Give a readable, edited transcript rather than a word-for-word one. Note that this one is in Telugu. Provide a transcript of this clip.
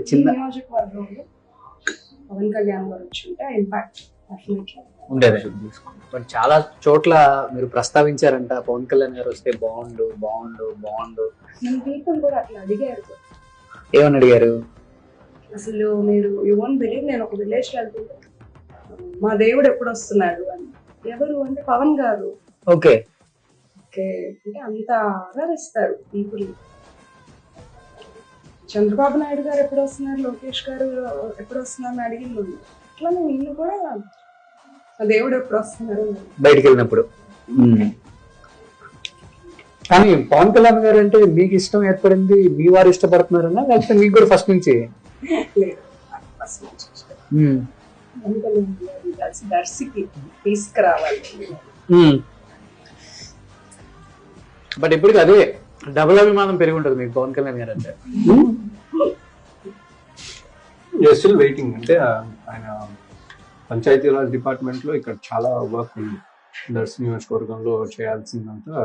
చిన్న నియోజకవర్గంలో పవన్ కళ్యాణ్ గారు వచ్చింటే ఇంపాక్ట్ ఉండేది. బట్ చాలా చోట్ల మీరు ప్రస్తావించారంట పవన్ కళ్యాణ్ గారు వస్తే బాగుండు బాగుండు బాగుండు. మన పీపుల్ కూడా అట్లా అడిగారు. ఏమని అడిగారు? అసలు మీరు యూ వోంట్ బిలీవ్, నేను ఒక విలేజ్ లో వెళ్తుంటే మా దేవుడు ఎప్పుడు వస్తున్నాడు అని. ఎవరు అంటే పవన్ గారు. ఓకే ఓకే అంటే అంత ఆదరిస్తారు పీపుల్. చంద్రబాబు నాయుడు గారు ఎప్పుడు వస్తున్నారు, లోకేష్ గారు ఎప్పుడు వస్తున్నారు అని అడిగింది. అట్లానే వీళ్ళు కూడా మా దేవుడు ఎప్పుడు వస్తున్నారు బయటికి వెళ్ళినప్పుడు. కానీ పవన్ కళ్యాణ్ గారు అంటే మీకు ఇష్టం ఏర్పడింది మీ వారు ఇష్టపడుతున్నారన్నా, లేకపోతే మీకు కూడా ఫస్ట్ నుంచి? లేదు, ఫస్ట్ నుంచి పవన్ కళ్యాణ్ గారు కలిసి దర్శికి తీసుకురావాలి. బట్ ఇప్పటికి అదే డబుల్ అభిమానం పెరిగి ఉంటుంది మీకు పవన్ కళ్యాణ్ గారు అంటే. Still waiting. అంటే ఆయన పంచాయతీరాజ్ డిపార్ట్మెంట్ లో ఇక్కడ చాలా వర్క్ ఉంది. దర్శి నియోజకవర్గంలో చేయాల్సిందంతా